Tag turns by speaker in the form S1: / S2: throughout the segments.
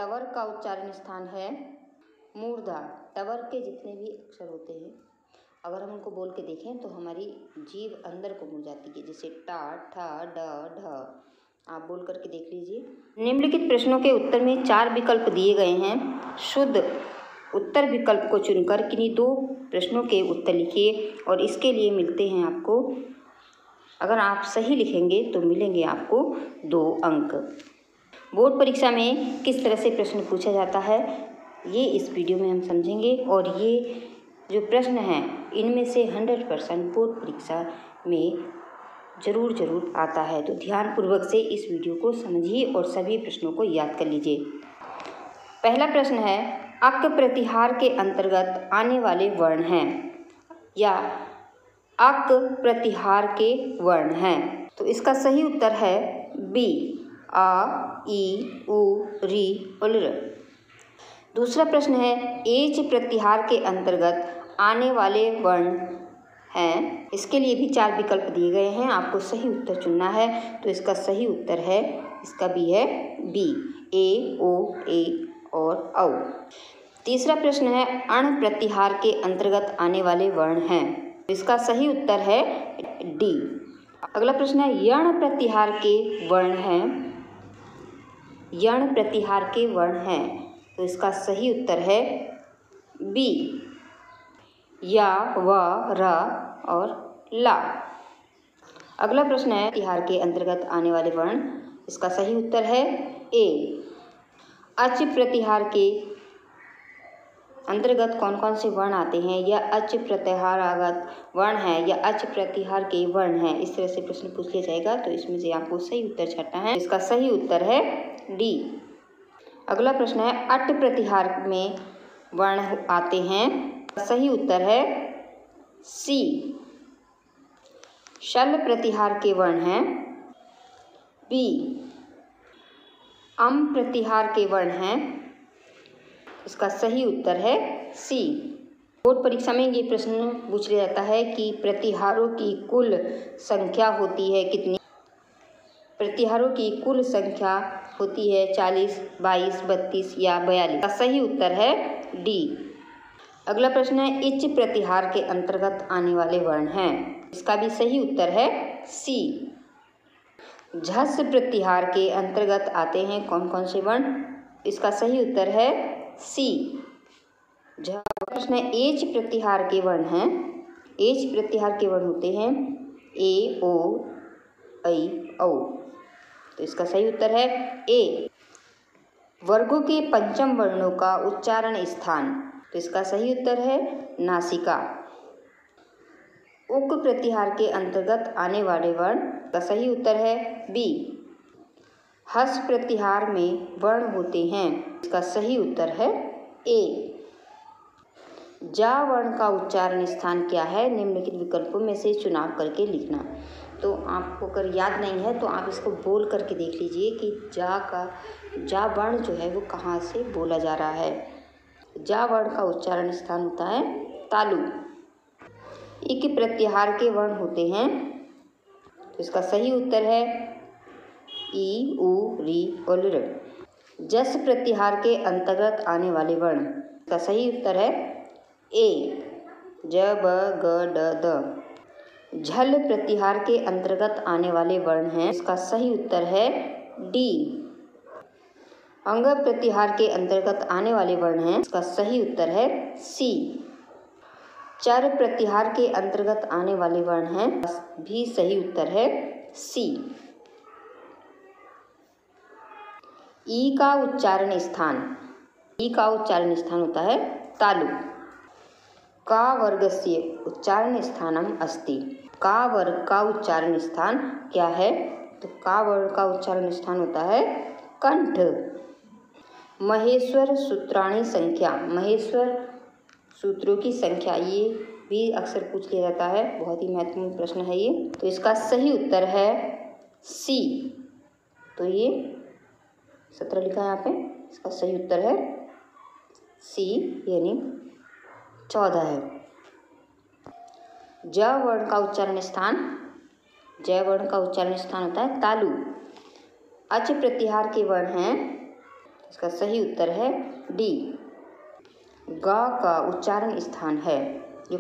S1: Tower का उच्चारण स्थान है मूर्धा। टवर के जितने भी अक्षर होते हैं अगर हम उनको बोल के देखें तो हमारी जीभ अंदर को मुड़ जाती है, जैसे टा, ठा, ड, ढ। आप बोल करके देख लीजिए। निम्नलिखित प्रश्नों के उत्तर में 4 विकल्प दिए गए हैं। शुद्ध उत्तर विकल्प को चुनकर किन्हीं 2 प्रश्नों के उत्तर लिखिए और इसके लिए मिलते हैं आपको, अगर आप सही लिखेंगे तो मिलेंगे आपको 2 अंक। बोर्ड परीक्षा में किस तरह से प्रश्न पूछा जाता है ये इस वीडियो में हम समझेंगे और ये जो प्रश्न हैं इनमें से 100% बोर्ड परीक्षा में ज़रूर आता है। तो ध्यानपूर्वक से इस वीडियो को समझिए और सभी प्रश्नों को याद कर लीजिए। पहला प्रश्न है, अक प्रतिहार के अंतर्गत आने वाले वर्ण हैं या अक प्रतिहार के वर्ण हैं। तो इसका सही उत्तर है बी, आ, ई, उ, री और ऋ। दूसरा प्रश्न है, एच प्रतिहार के अंतर्गत आने वाले वर्ण हैं। इसके लिए भी 4 विकल्प दिए गए हैं, आपको सही उत्तर चुनना है। तो इसका सही उत्तर है, इसका भी है बी, ए, ओ, ए और औ। तीसरा प्रश्न है, अण प्रतिहार के अंतर्गत आने वाले वर्ण हैं। इसका सही उत्तर है डी। अगला प्रश्न है, यण प्रतिहार के वर्ण हैं। यण प्रतिहार के वर्ण हैं। तो इसका सही उत्तर है बी, या, व, र और ला। अगला प्रश्न है, प्रतिहार के अंतर्गत आने वाले वर्ण। इसका सही उत्तर है ए। अच प्रतिहार के अंतर्गत कौन कौन से वर्ण आते हैं? या अच प्रत्याहारागत वर्ण है या अच प्रतिहार के वर्ण हैं, इस तरह से प्रश्न पूछ लिया जाएगा। तो इसमें से आपको सही उत्तर छांटना है। इसका सही उत्तर है डी। अगला प्रश्न है, अट प्रतिहार में वर्ण आते हैं। सही उत्तर है सी। शल प्रतिहार के वर्ण हैं बी। अम प्रतिहार के वर्ण हैं। इसका सही उत्तर है सी। बोर्ड परीक्षा में ये प्रश्न पूछ लिया जाता है कि प्रतिहारों की कुल संख्या होती है कितनी? प्रतिहारों की कुल संख्या होती है 40, 22, 32 या 42। का सही उत्तर है डी। अगला प्रश्न है, इच प्रतिहार के अंतर्गत आने वाले वर्ण हैं। इसका भी सही उत्तर है सी। झस प्रतिहार के अंतर्गत आते हैं कौन कौन से वर्ण? इसका सही उत्तर है सी। प्रश्न है, एच प्रतिहार के वर्ण हैं। एच प्रतिहार के वर्ण होते हैं ए, ओ, ऐ, औ। तो इसका सही उत्तर है ए। वर्गों के पंचम वर्णों का उच्चारण स्थान। तो इसका सही उत्तर है नासिका। उक प्रतिहार के अंतर्गत आने वाले वर्ण का सही उत्तर है बी। हस प्रतिहार में वर्ण होते हैं। इसका सही उत्तर है ए। जा वर्ण का उच्चारण स्थान क्या है? निम्नलिखित विकल्पों में से चुनाव करके लिखना। तो आपको अगर याद नहीं है तो आप इसको बोल करके देख लीजिए कि जा वर्ण जो है वो कहाँ से बोला जा रहा है। जा वर्ण का उच्चारण स्थान होता है तालु। इक प्रत्याहार के वर्ण होते हैं। तो इसका सही उत्तर है ई, उ, री और ऋ। जस प्रत्याहार के अंतर्गत आने वाले वर्ण। इसका सही उत्तर है ए। ज, ब, ग, ड, द। झल प्रतिहार के अंतर्गत आने वाले वर्ण हैं। इसका सही उत्तर है डी। अंग प्रतिहार के अंतर्गत आने वाले वर्ण हैं। इसका सही उत्तर है सी। चर प्रतिहार के अंतर्गत आने वाले वर्ण हैं। भी सही उत्तर है सी। ई का उच्चारण स्थान। ई का उच्चारण स्थान होता है तालु। का वर्गस्य उच्चारण स्थानम अस्ति। का वर्ग का उच्चारण स्थान क्या है? तो का वर्ग का उच्चारण स्थान होता है कंठ। महेश्वर सूत्राणी संख्या। महेश्वर सूत्रों की संख्या, ये भी अक्सर पूछ लिया जाता है, बहुत ही महत्वपूर्ण प्रश्न है ये। तो इसका सही उत्तर है सी। तो ये 17 लिखा है यहाँ पे। इसका सही उत्तर है सी, यानी 14 है। ज वर्ण का उच्चारण स्थान। ज वर्ण का उच्चारण स्थान होता है तालु। अच प्रतिहार के वर्ण हैं। इसका सही उत्तर है डी। गा का उच्चारण स्थान है, जो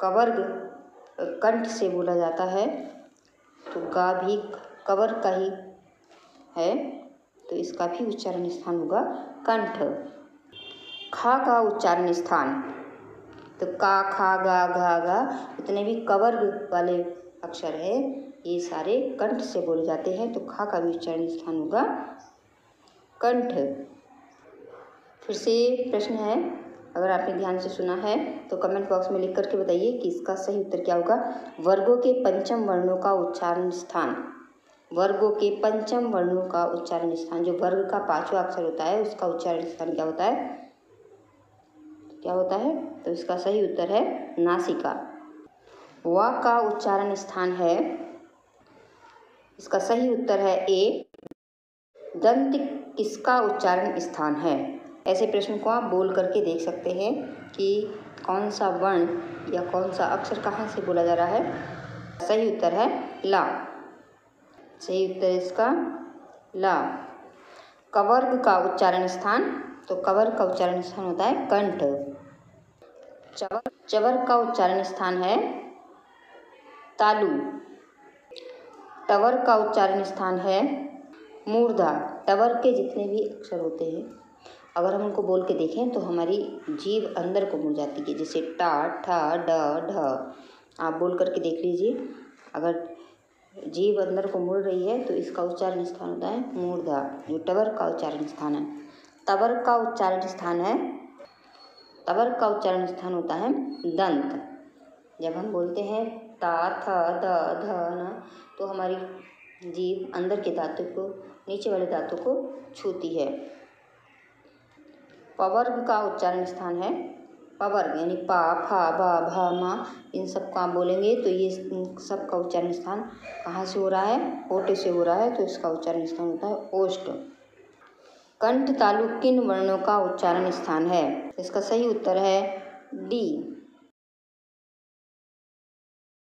S1: कवर्ग कंठ से बोला जाता है, तो गा भी कवर्ग का ही है, तो इसका भी उच्चारण स्थान होगा कंठ। खा का उच्चारण स्थान, तो का, खा, गा, घा, गा जितने भी कवर्ग वाले अक्षर है ये सारे कंठ से बोले जाते हैं, तो खा का भी उच्चारण स्थान होगा कंठ। फिर से प्रश्न है, अगर आपने ध्यान से सुना है तो कमेंट बॉक्स में लिख करके बताइए कि इसका सही उत्तर क्या होगा। वर्गों के पंचम वर्णों का उच्चारण स्थान, वर्गों के पंचम वर्णों का उच्चारण स्थान, जो वर्ग का पांचवा अक्षर होता है उसका उच्चारण स्थान क्या होता है, क्या होता है, तो इसका सही उत्तर है नासिका। वा का उच्चारण स्थान है, इसका सही उत्तर है ए। दंत किसका उच्चारण स्थान है। ऐसे प्रश्न को आप बोल करके देख सकते हैं कि कौन सा वर्ण या कौन सा अक्षर कहाँ से बोला जा रहा है। सही उत्तर है ला, सही उत्तर इसका ला। कवर्ग का उच्चारण स्थान, तो कवर्ग का उच्चारण स्थान होता है कंठ। चवर का उच्चारण स्थान है तालु। टवर का उच्चारण स्थान है मूर्धा। टवर के जितने भी अक्षर होते हैं अगर हम उनको बोल के देखें तो हमारी जीभ अंदर को मुड़ जाती है, जैसे टा, ठा, ड, ढ। आप बोल करके देख लीजिए, अगर जीभ अंदर को मुड़ रही है तो इसका उच्चारण स्थान होता है मूर्धा, जो टवर का उच्चारण स्थान है। तवर का उच्चारण स्थान है, तवर का उच्चारण स्थान होता है दंत। जब हम बोलते हैं ता, थ, द, ध, न, तो हमारी जीभ अंदर के दांतों को, नीचे वाले दांतों को छूती है। पवर्ग का उच्चारण स्थान है पवर्ग, यानी पा, फा, बा, भा, मा, इन सब को आप बोलेंगे तो ये सब का उच्चारण स्थान कहाँ से हो रहा है, ओटे से हो रहा है, तो इसका उच्चारण स्थान होता है ओष्ठ। कंठ तालु किन वर्णों का उच्चारण स्थान है। इसका सही उत्तर है डी।